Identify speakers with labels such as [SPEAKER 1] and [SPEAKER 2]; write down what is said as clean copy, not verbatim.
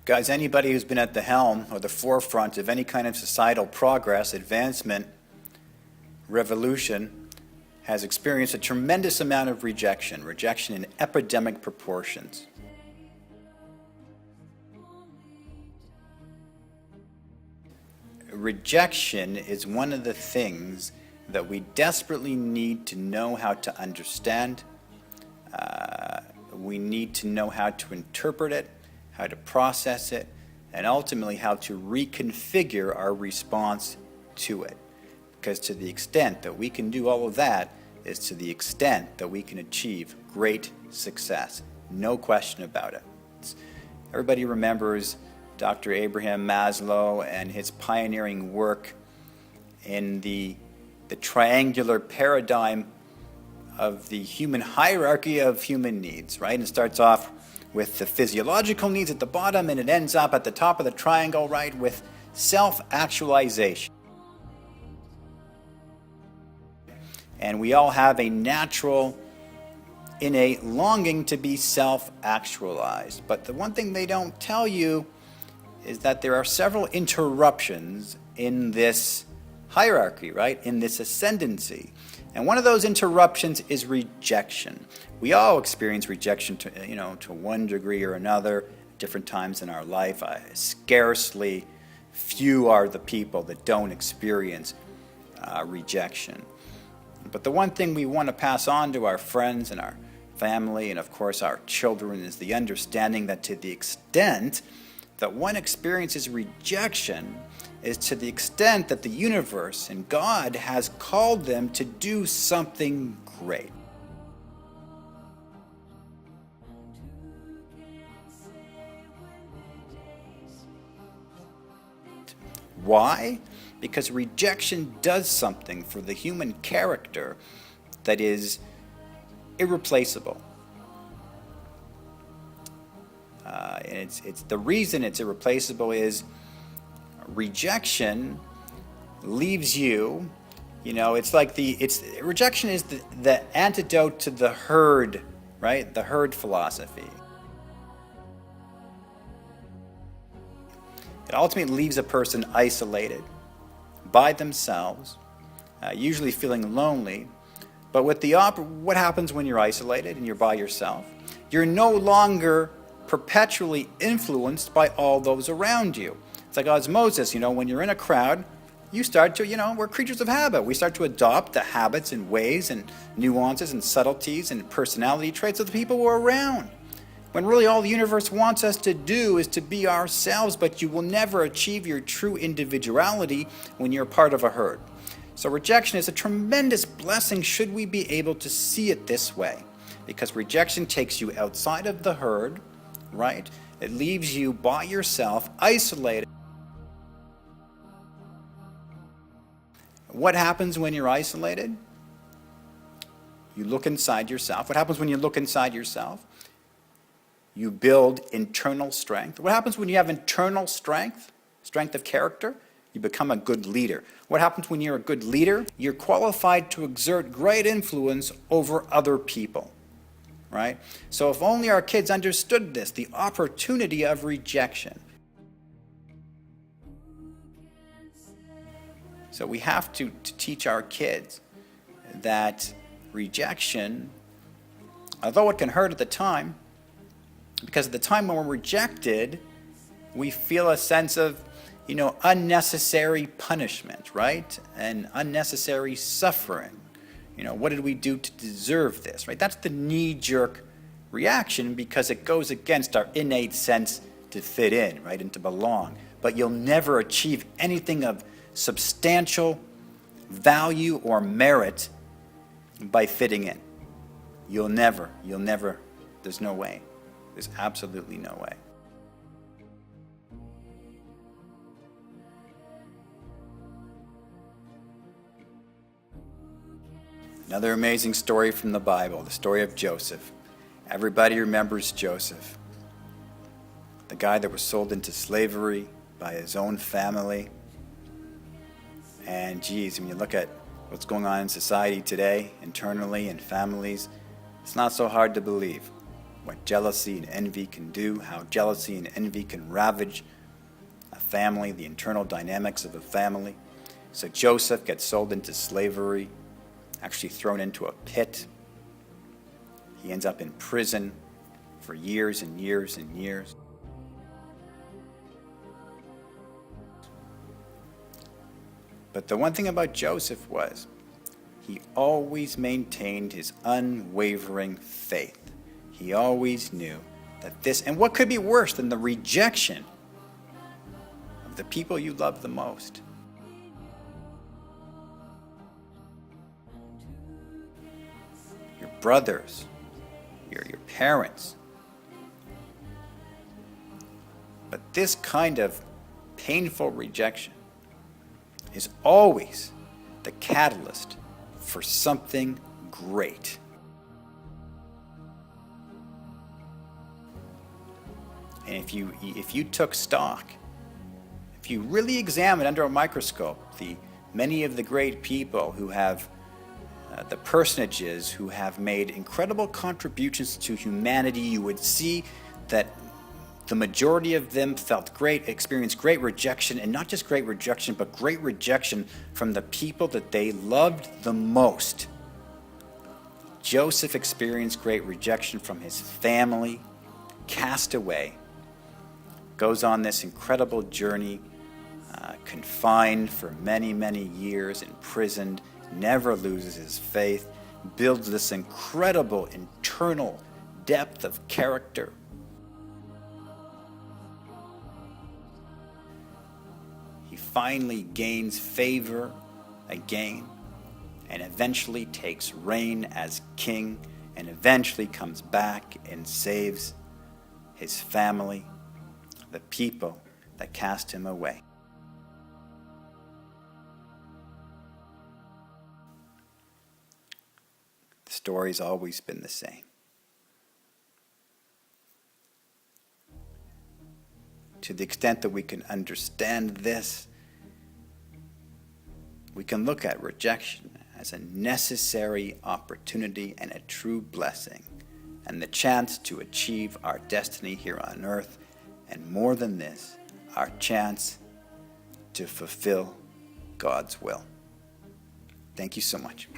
[SPEAKER 1] Guys, anybody who's been at the helm or the forefront of any kind of societal progress, advancement, revolution, has experienced a tremendous amount of rejection in epidemic proportions. Rejection is one of the things that we desperately need to know how to understand. We need to know how to interpret it, how to process it, and ultimately how to reconfigure our response to it. Because to the extent that we can do all of that is to the extent that we can achieve great success. No question about it. Everybody remembers Dr. Abraham Maslow and his pioneering work in the triangular paradigm of the human hierarchy of human needs, right? It starts off with the physiological needs at the bottom, and it ends up at the top of the triangle, right, with self-actualization. And we all have a natural, innate longing to be self-actualized. But the one thing they don't tell you is that there are several interruptions in this hierarchy, right, in this ascendancy. And one of those interruptions is rejection. We all experience rejection to one degree or another at different times in our life. Scarcely few are the people that don't experience rejection. But the one thing we want to pass on to our friends and our family and of course our children is the understanding that to the extent that one experiences rejection is to the extent that the universe and God has called them to do something great. Why? Because rejection does something for the human character that is irreplaceable. And it's the reason it's irreplaceable is rejection leaves you, it's like rejection is the antidote to the herd, right? The herd philosophy. It ultimately leaves a person isolated by themselves, usually feeling lonely. But with what happens when you're isolated and you're by yourself? You're no longer perpetually influenced by all those around you. It's like osmosis, when you're in a crowd, you start to, we're creatures of habit. We start to adopt the habits and ways and nuances and subtleties and personality traits of the people we're around. When really all the universe wants us to do is to be ourselves, but you will never achieve your true individuality when you're part of a herd. So rejection is a tremendous blessing should we be able to see it this way. Because rejection takes you outside of the herd, right? It leaves you by yourself, isolated. What happens when you're isolated? You look inside yourself. What happens when you look inside yourself? You build internal strength. What happens when you have internal strength of character? You become a good leader. What happens when you're a good leader? You're qualified to exert great influence over other people, right? So if only our kids understood this, the opportunity of rejection. So we have to teach our kids that rejection, although it can hurt at the time, because at the time when we're rejected, we feel a sense of, unnecessary punishment, right? And unnecessary suffering. What did we do to deserve this, right? That's the knee-jerk reaction because it goes against our innate sense to fit in, right, and to belong. But you'll never achieve anything of substantial value or merit by fitting in. You'll never, there's no way. There's absolutely no way. Another amazing story from the Bible, the story of Joseph. Everybody remembers Joseph, the guy that was sold into slavery by his own family. And when you look at what's going on in society today, internally in families, it's not so hard to believe. what jealousy and envy can do, how jealousy and envy can ravage a family, the internal dynamics of a family. So Joseph gets sold into slavery, actually thrown into a pit. He ends up in prison for years and years and years. But the one thing about Joseph was he always maintained his unwavering faith. He always knew that this, and what could be worse than the rejection of the people you love the most? Your brothers, your parents. But this kind of painful rejection is always the catalyst for something great. And if you took stock, if you really examined under a microscope many of the great people who have the personages who have made incredible contributions to humanity, you would see that the majority of them experienced great rejection, and not just great rejection, but great rejection from the people that they loved the most. Joseph experienced great rejection from his family, cast away, goes on this incredible journey, confined for many, many years, imprisoned, never loses his faith, builds this incredible internal depth of character. He finally gains favor again, and eventually takes reign as king, and eventually comes back and saves his family, the people that cast him away. The story's always been the same. To the extent that we can understand this, we can look at rejection as a necessary opportunity and a true blessing, and the chance to achieve our destiny here on earth, and more than this, our chance to fulfill God's will. Thank you so much.